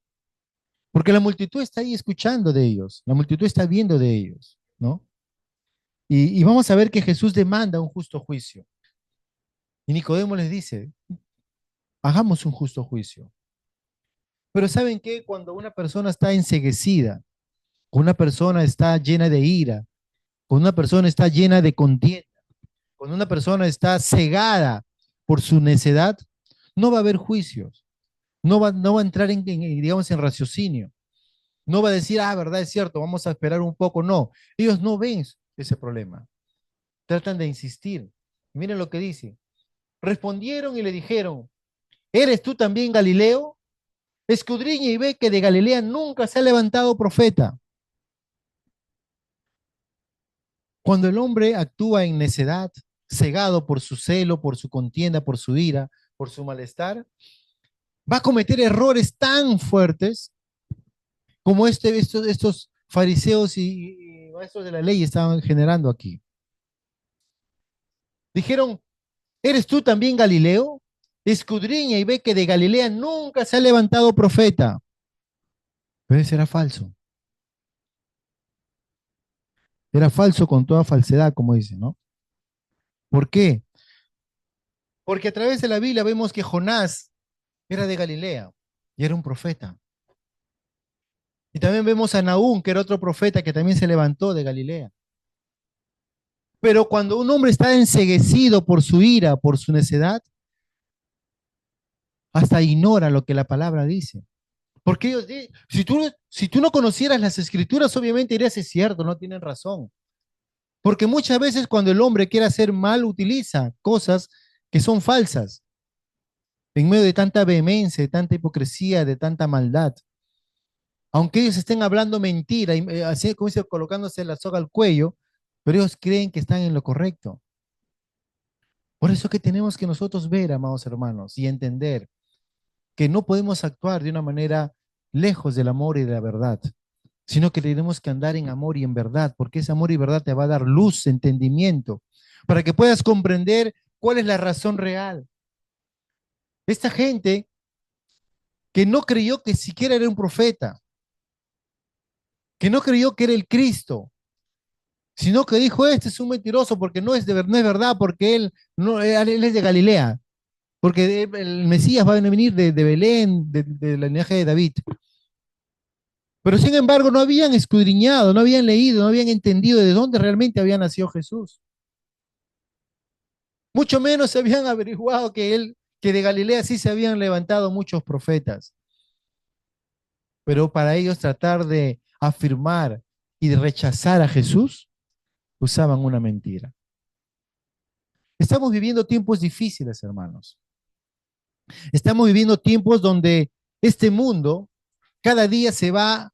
S1: porque la multitud está ahí escuchando de ellos, la multitud está viendo de ellos, ¿no? Y vamos a ver que Jesús demanda un justo juicio. Y Nicodemo les dice, hagamos un justo juicio. Pero ¿saben qué? Cuando una persona está enceguecida, cuando una persona está llena de ira, cuando una persona está llena de contienda, cuando una persona está cegada por su necedad, no va a haber juicios, no va a entrar digamos, en raciocinio, no va a decir, ah, verdad, es cierto, vamos a esperar un poco. No, ellos no ven ese problema, tratan de insistir. Miren lo que dice. Respondieron y le dijeron, ¿eres tú también Galileo? Escudriña y ve que de Galilea nunca se ha levantado profeta. Cuando el hombre actúa en necedad, cegado por su celo, por su contienda, por su ira, por su malestar, va a cometer errores tan fuertes como estos fariseos y maestros de la ley estaban generando aquí. Dijeron, ¿eres tú también Galileo? Escudriña y ve que de Galilea nunca se ha levantado profeta. Pero ese era falso. Era falso con toda falsedad, como dice, ¿no? ¿Por qué? Porque a través de la Biblia vemos que Jonás era de Galilea y era un profeta. Y también vemos a Nahum, que era otro profeta que también se levantó de Galilea. Pero cuando un hombre está enceguecido por su ira, por su necedad, hasta ignora lo que la palabra dice. Porque ellos dicen, si tú no conocieras las escrituras, obviamente dirías, es cierto, no tienen razón. Porque muchas veces cuando el hombre quiere hacer mal, utiliza cosas que son falsas, en medio de tanta vehemencia, de tanta hipocresía, de tanta maldad. Aunque ellos estén hablando mentira, así como dice, colocándose la soga al cuello, pero ellos creen que están en lo correcto. Por eso que tenemos que nosotros ver, amados hermanos, y entender que no podemos actuar de una manera lejos del amor y de la verdad, sino que tenemos que andar en amor y en verdad, porque ese amor y verdad te va a dar luz, entendimiento, para que puedas comprender ¿Cuál es la razón real? Esta gente que no creyó que siquiera era un profeta, que no creyó que era el Cristo, sino que dijo, este es un mentiroso porque no es verdad, porque él es de Galilea, porque el Mesías va a venir de Belén, de la linaje de David. Pero sin embargo no habían escudriñado, no habían leído, no habían entendido de dónde realmente había nacido Jesús. Mucho menos se habían averiguado que de Galilea sí se habían levantado muchos profetas. Pero para ellos tratar de afirmar y de rechazar a Jesús, usaban una mentira. Estamos viviendo tiempos difíciles, hermanos. Estamos viviendo tiempos donde este mundo cada día se va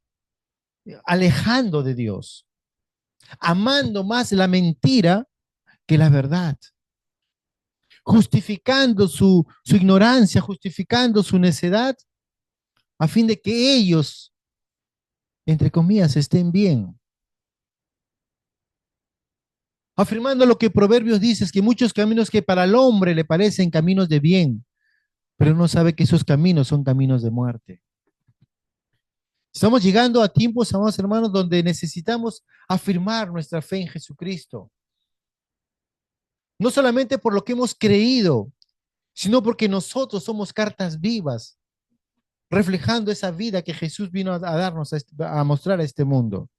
S1: alejando de Dios, amando más la mentira que la verdad, justificando su ignorancia, justificando su necedad, a fin de que ellos, entre comillas, estén bien. Afirmando lo que Proverbios dice, es que muchos caminos que para el hombre le parecen caminos de bien, pero no sabe que esos caminos son caminos de muerte. Estamos llegando a tiempos, amados hermanos, donde necesitamos afirmar nuestra fe en Jesucristo. No solamente por lo que hemos creído, sino porque nosotros somos cartas vivas, reflejando esa vida que Jesús vino a darnos, a mostrar a este mundo.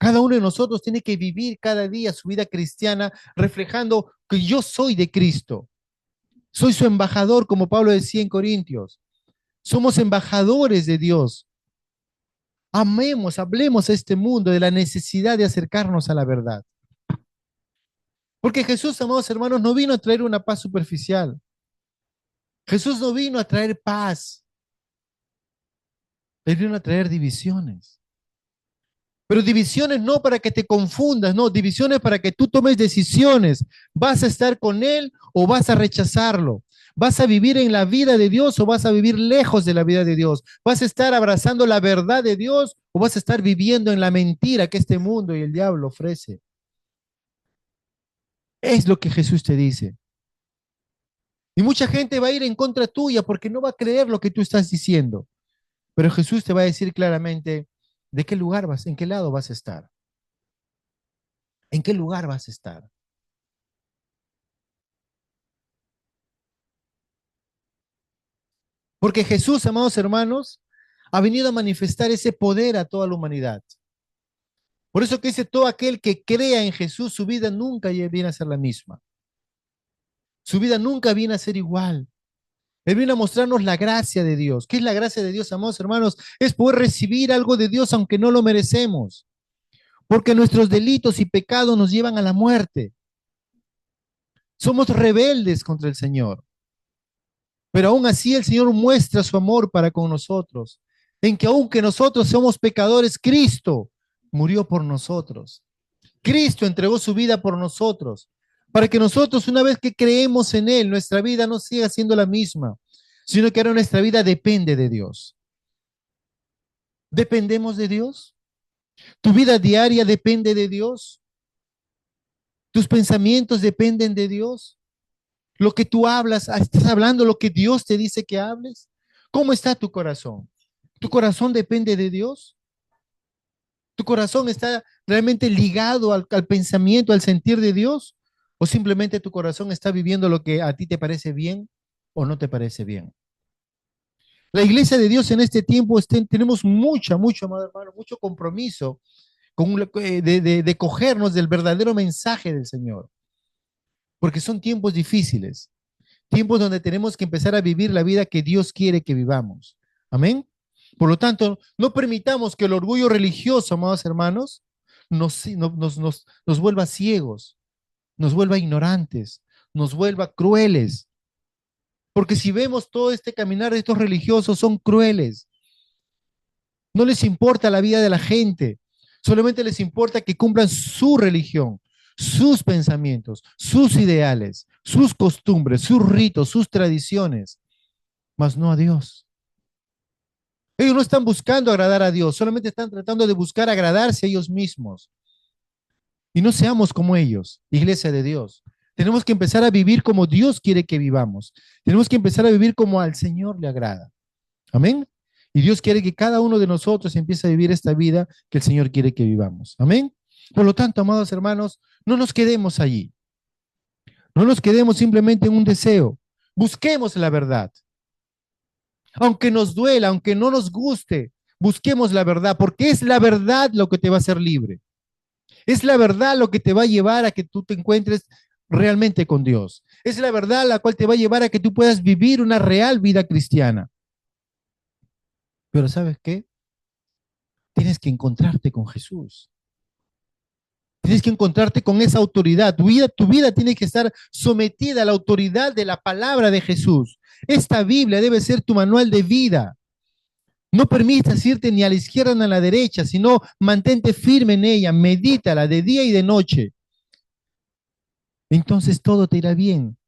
S1: Cada uno de nosotros tiene que vivir cada día su vida cristiana reflejando que yo soy de Cristo. Soy su embajador, como Pablo decía en Corintios. Somos embajadores de Dios. Amemos, hablemos a este mundo de la necesidad de acercarnos a la verdad. Porque Jesús, amados hermanos, no vino a traer una paz superficial. Jesús no vino a traer paz. Él vino a traer divisiones. Pero divisiones no para que te confundas, no, divisiones para que tú tomes decisiones. ¿Vas a estar con Él o vas a rechazarlo? ¿Vas a vivir en la vida de Dios o vas a vivir lejos de la vida de Dios? ¿Vas a estar abrazando la verdad de Dios o vas a estar viviendo en la mentira que este mundo y el diablo ofrece? Es lo que Jesús te dice. Y mucha gente va a ir en contra tuya porque no va a creer lo que tú estás diciendo. Pero Jesús te va a decir claramente de qué lugar vas, en qué lado vas a estar. ¿En qué lugar vas a estar? Porque Jesús, amados hermanos, ha venido a manifestar ese poder a toda la humanidad. Por eso que dice, todo aquel que crea en Jesús, su vida nunca viene a ser la misma. Su vida nunca viene a ser igual. Él viene a mostrarnos la gracia de Dios. ¿Qué es la gracia de Dios, amados hermanos? Es poder recibir algo de Dios aunque no lo merecemos. Porque nuestros delitos y pecados nos llevan a la muerte. Somos rebeldes contra el Señor. Pero aún así el Señor muestra su amor para con nosotros, en que aunque nosotros somos pecadores, Cristo murió por nosotros. Cristo entregó su vida por nosotros, para que nosotros una vez que creemos en Él, nuestra vida no siga siendo la misma, sino que ahora nuestra vida depende de Dios. ¿Dependemos de Dios? ¿Tu vida diaria depende de Dios? ¿Tus pensamientos dependen de Dios? ¿Lo que tú hablas, estás hablando lo que Dios te dice que hables? ¿Cómo está tu corazón? ¿Tu corazón depende de Dios? ¿Tu corazón está realmente ligado al pensamiento, al sentir de Dios? ¿O simplemente tu corazón está viviendo lo que a ti te parece bien o no te parece bien? La iglesia de Dios en este tiempo tenemos mucho, amado hermano, mucho compromiso de cogernos del verdadero mensaje del Señor, porque son tiempos difíciles, tiempos donde tenemos que empezar a vivir la vida que Dios quiere que vivamos. Amén. Por lo tanto, no permitamos que el orgullo religioso, amados hermanos, nos vuelva ciegos, nos vuelva ignorantes, nos vuelva crueles. Porque si vemos todo este caminar de estos religiosos, son crueles. No les importa la vida de la gente, solamente les importa que cumplan su religión, sus pensamientos, sus ideales, sus costumbres, sus ritos, sus tradiciones, mas no a Dios. Ellos no están buscando agradar a Dios, solamente están tratando de buscar agradarse a ellos mismos. Y no seamos como ellos, iglesia de Dios. Tenemos que empezar a vivir como Dios quiere que vivamos. Tenemos que empezar a vivir como al Señor le agrada. Amén. Y Dios quiere que cada uno de nosotros empiece a vivir esta vida que el Señor quiere que vivamos. Amén. Por lo tanto, amados hermanos, no nos quedemos allí. No nos quedemos simplemente en un deseo. Busquemos la verdad. Aunque nos duela, aunque no nos guste, busquemos la verdad, porque es la verdad lo que te va a hacer libre. Es la verdad lo que te va a llevar a que tú te encuentres realmente con Dios. Es la verdad la cual te va a llevar a que tú puedas vivir una real vida cristiana. Pero ¿sabes qué? Tienes que encontrarte con Jesús. Tienes que encontrarte con esa autoridad. Tu vida tiene que estar sometida a la autoridad de la palabra de Jesús. Esta Biblia debe ser tu manual de vida. No permitas irte ni a la izquierda ni a la derecha, sino mantente firme en ella, medítala de día y de noche. Entonces todo te irá bien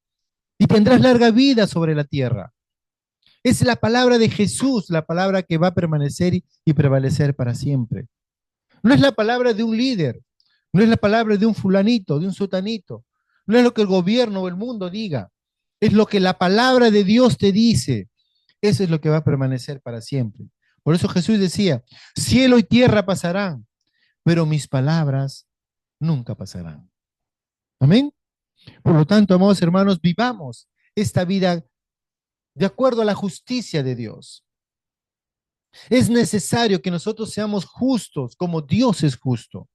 S1: y tendrás larga vida sobre la tierra. Es la palabra de Jesús, la palabra que va a permanecer y prevalecer para siempre. No es la palabra de un líder, no es la palabra de un fulanito, de un sotanito, no es lo que el gobierno o el mundo diga, es lo que la palabra de Dios te dice. Eso es lo que va a permanecer para siempre. Por eso Jesús decía, cielo y tierra pasarán, pero mis palabras nunca pasarán. Amén. Por lo tanto, amados hermanos, vivamos esta vida de acuerdo a la justicia de Dios. Es necesario que nosotros seamos justos como Dios es justo.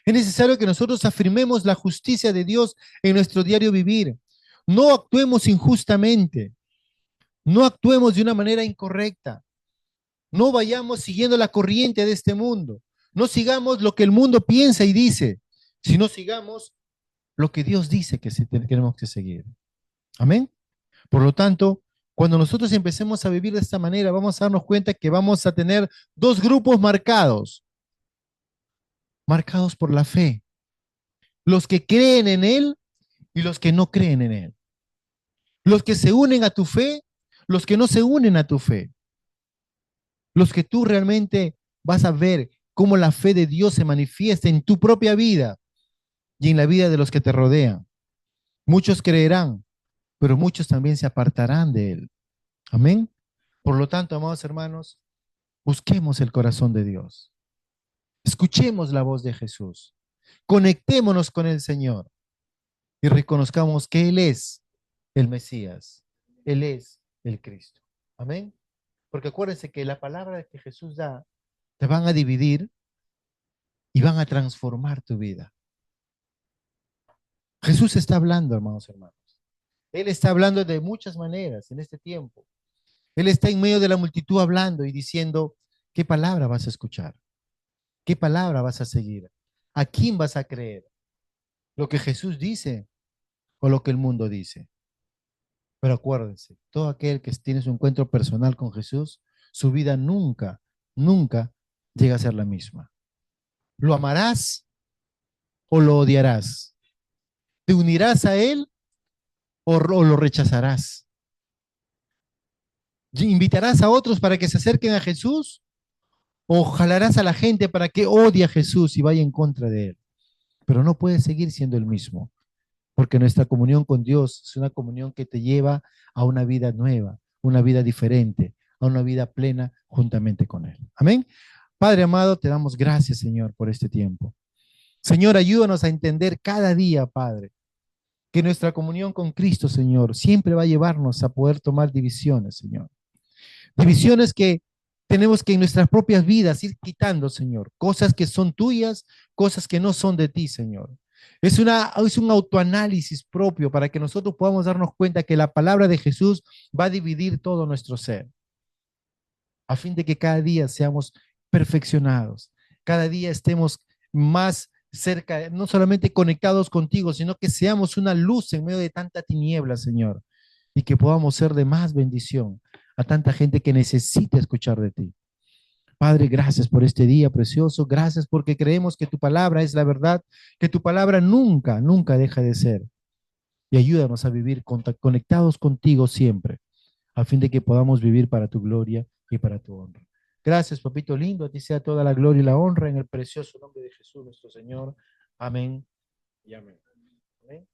S1: Es necesario que nosotros afirmemos la justicia de Dios en nuestro diario vivir. No actuemos injustamente, no actuemos de una manera incorrecta, no vayamos siguiendo la corriente de este mundo, no sigamos lo que el mundo piensa y dice, sino sigamos lo que Dios dice que tenemos que seguir. Amén. Por lo tanto, cuando nosotros empecemos a vivir de esta manera, vamos a darnos cuenta que vamos a tener dos grupos marcados por la fe. Los que creen en Él y los que no creen en Él. Los que se unen a tu fe, los que no se unen a tu fe. Los que tú realmente vas a ver cómo la fe de Dios se manifiesta en tu propia vida y en la vida de los que te rodean. Muchos creerán, pero muchos también se apartarán de Él. Amén. Por lo tanto, amados hermanos, busquemos el corazón de Dios. Escuchemos la voz de Jesús. Conectémonos con el Señor y reconozcamos que Él es el Mesías. Él es el Cristo. Amén. Porque acuérdense que la palabra que Jesús da te van a dividir y van a transformar tu vida. Jesús está hablando, hermanos. Él está hablando de muchas maneras en este tiempo. Él está en medio de la multitud hablando y diciendo, ¿qué palabra vas a escuchar? ¿Qué palabra vas a seguir? ¿A quién vas a creer? ¿Lo que Jesús dice o lo que el mundo dice? Pero acuérdense, todo aquel que tiene su encuentro personal con Jesús, su vida nunca llega a ser la misma. ¿Lo amarás o lo odiarás? ¿Te unirás a Él o lo rechazarás? ¿Invitarás a otros para que se acerquen a Jesús o jalarás a la gente para que odie a Jesús y vaya en contra de Él? Pero no puedes seguir siendo el mismo, porque nuestra comunión con Dios es una comunión que te lleva a una vida nueva, una vida diferente, a una vida plena juntamente con Él. Amén. Padre amado, te damos gracias, Señor, por este tiempo. Señor, ayúdanos a entender cada día, Padre, que nuestra comunión con Cristo, Señor, siempre va a llevarnos a poder tomar divisiones, Señor. Divisiones que tenemos que en nuestras propias vidas ir quitando, Señor. Cosas que son tuyas, cosas que no son de ti, Señor. Es un autoanálisis propio para que nosotros podamos darnos cuenta que la palabra de Jesús va a dividir todo nuestro ser, a fin de que cada día seamos perfeccionados, cada día estemos más cerca, no solamente conectados contigo, sino que seamos una luz en medio de tanta tiniebla, Señor, y que podamos ser de más bendición a tanta gente que necesita escuchar de ti. Padre, gracias por este día precioso, gracias porque creemos que tu palabra es la verdad, que tu palabra nunca deja de ser. Y ayúdanos a vivir conectados contigo siempre, a fin de que podamos vivir para tu gloria y para tu honra. Gracias, papito lindo, a ti sea toda la gloria y la honra en el precioso nombre de Jesús nuestro Señor. Amén y amén. Amén.